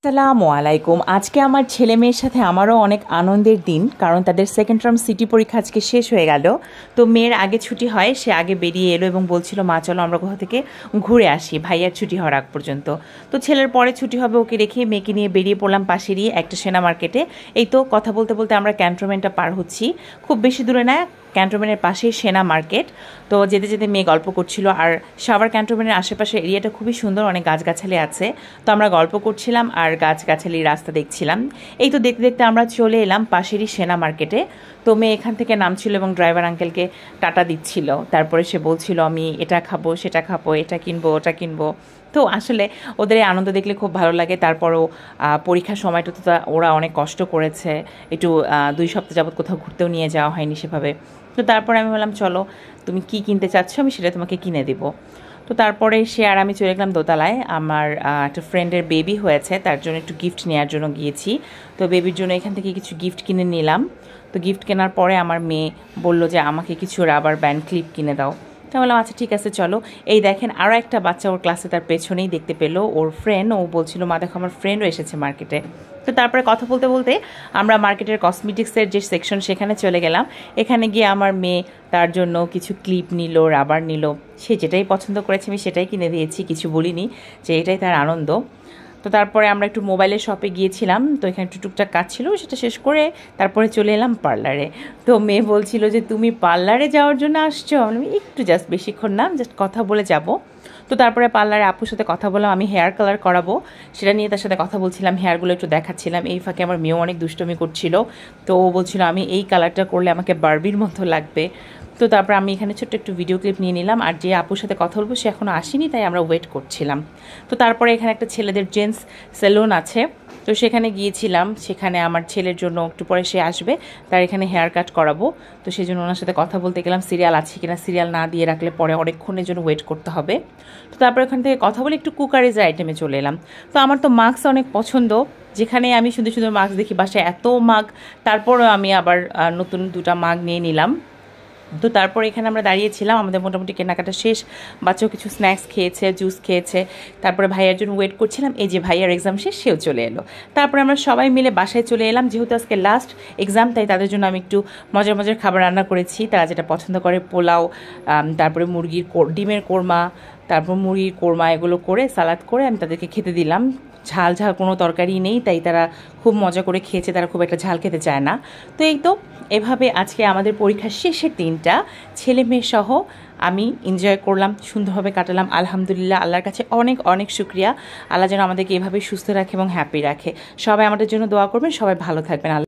আসসালামু আলাইকুম। আজকে আমার ছেলে মেয়ের সাথে আমারও অনেক আনন্দের দিন, কারণ তাদের সেকেন্ড টার্ম সিটি পরীক্ষা আজকে শেষ হয়ে গেল। তো মেয়ের আগে ছুটি হয়, সে আগে বেরিয়ে এলো এবং বলছিল মা চলো আমরা কোথা থেকে ঘুরে আসি ভাইয়ার ছুটি হওয়ার আগ পর্যন্ত। তো ছেলের পরে ছুটি হবে, ওকে রেখে মেয়েকে নিয়ে বেরিয়ে পড়লাম পাশেরই একটা সেনা মার্কেটে। এই তো কথা বলতে বলতে আমরা ক্যান্টনমেন্টটা পার হচ্ছি, খুব বেশি দূরে না, ক্যান্টনমেন্টের পাশেই সেনা মার্কেট। তো যেতে যেতে মেয়ে গল্প করছিল, আর সাভার ক্যান্টনমেন্টের আশেপাশে এরিয়াটা খুবই সুন্দর, অনেক গাছগাছালি আছে। তো আমরা গল্প করছিলাম আর গাছগাছালি রাস্তা দেখছিলাম। এই তো দেখতে দেখতে আমরা চলে এলাম পাশেরই সেনা মার্কেটে। তো মেয়ে এখান থেকে নামছিল এবং ড্রাইভার আঙ্কেলকে টাটা দিচ্ছিল। তারপরে সে বলছিল আমি এটা খাবো সেটা খাবো, এটা কিনবো ওটা কিনবো। তো আসলে ওদের এই আনন্দ দেখলে খুব ভালো লাগে। তারপরও পরীক্ষার সময়টা তো ওরা অনেক কষ্ট করেছে, একটু 2 সপ্তাহ যাবৎ কোথাও ঘুরতেও নিয়ে যাওয়া হয়নি সেভাবে। তো তারপরে আমি বললাম চলো তুমি কি কিনতে চাচ্ছ, আমি সেটা তোমাকে কিনে দেবো। তো তারপরে সে আর আমি চলে গেলাম দোতলায়। আমার একটা ফ্রেন্ডের বেবি হয়েছে, তার জন্য একটু গিফট নেওয়ার জন্য গিয়েছি। তো বেবির জন্য এখান থেকে কিছু গিফট কিনে নিলাম। তো গিফট কেনার পরে আমার মেয়ে বলল যে আমাকে কিছু রাবার ব্যান্ড ক্লিপ কিনে দাও। তো বললাম আচ্ছা ঠিক আছে চলো। এই দেখেন আরও একটা বাচ্চা ওর ক্লাসে তার পেছনেই দেখতে পেলো, ওর ফ্রেন্ড। ও বলছিল মা দেখো আমার ফ্রেন্ডও এসেছে মার্কেটে। তো তারপরে কথা বলতে বলতে আমরা মার্কেটের কসমেটিক্সের যে সেকশন সেখানে চলে গেলাম। এখানে গিয়ে আমার মেয়ে তার জন্য কিছু ক্লিপ নিল, রাবার নিল। সে যেটাই পছন্দ করেছে আমি সেটাই কিনে দিয়েছি, কিছু বলিনি, যে এটাই তার আনন্দ। তো তারপরে আমরা একটু মোবাইলের শপে গিয়েছিলাম। তো এখানে একটু টুকটাক কাজ ছিল, সেটা শেষ করে তারপরে চলে এলাম পার্লারে। তো মেয়ে বলছিল যে তুমি পার্লারে যাওয়ার জন্য আসছো? আমি একটু জাস্ট, বেশিক্ষণ না, জাস্ট কথা বলে যাব। তো তারপরে পার্লারে আপুর সাথে কথা বললাম, আমি হেয়ার কালার করাবো সেটা নিয়ে তার সাথে কথা বলছিলাম, হেয়ারগুলো একটু দেখাচ্ছিলাম। এই ফাঁকে আমার মেয়েও অনেক দুষ্টমি করছিল। তো ও বলছিল আমি এই কালারটা করলে আমাকে বারবির মতো লাগবে। তো তারপর আমি এখানে ছোট্ট একটু ভিডিও ক্লিপ নিয়ে নিলাম। আর যে আপুর সাথে কথা বলবো সে এখনও আসেনি, তাই আমরা ওয়েট করছিলাম। তো তারপরে এখানে একটা ছেলেদের জেন্টস সেলুন আছে, তো সেখানে গিয়েছিলাম। সেখানে আমার ছেলের জন্য একটু পরে সে আসবে, তার এখানে হেয়ার কাট করাবো। তো সেই জন্য ওনার সাথে কথা বলতে গেলাম সিরিয়াল আছে কিনা, সিরিয়াল না দিয়ে রাখলে পরে অনেকক্ষণের জন্য ওয়েট করতে হবে। তো তারপর এখান থেকে কথা বলে একটু কুকারিজের আইটেমে চলে এলাম। তো আমার তো মাস্ক অনেক পছন্দ, যেখানে আমি সুন্দর সুন্দর মাস্ক দেখি, বাসায় এত মাগ, তারপরেও আমি আবার নতুন 2টা মাগ নিয়ে নিলাম। তো তারপর এখানে আমরা দাঁড়িয়েছিলাম, আমাদের মোটামুটি কেনাকাটা শেষ। বাচ্চাও কিছু স্ন্যাক্স খেয়েছে, জুস খেয়েছে। তারপরে ভাইয়ার জন্য ওয়েট করছিলাম, এই যে ভাইয়ার এক্সাম শেষ, সেও চলে এলো। তারপরে আমরা সবাই মিলে বাসায় চলে এলাম, যেহেতু আজকে লাস্ট এক্সাম, তাই তাদের জন্য আমি একটু মজার মজার খাবার রান্না করেছি। তারা যেটা পছন্দ করে, পোলাও, তারপরে মুরগির ডিমের কোরমা, তারপর মুরগির কোরমা, এগুলো করে সালাদ করে আমি তাদেরকে খেতে দিলাম। ঝাল ঝাল কোনো তরকারি নেই, তাই তারা খুব মজা করে খেয়েছে, তারা খুব একটা ঝাল খেতে চায় না। তো এই তো এভাবে আজকে আমাদের পরীক্ষার শেষের দিনটা ছেলে মেয়ে সহ আমি এনজয় করলাম, সুন্দরভাবে কাটালাম। আলহামদুলিল্লাহ, আল্লাহর কাছে অনেক অনেক শুক্রিয়া। আল্লাহ যেন আমাদেরকে এভাবেই সুস্থ রাখে এবং হ্যাপি রাখে। সবাই আমাদের জন্য দোয়া করবেন, সবাই ভালো থাকবেন।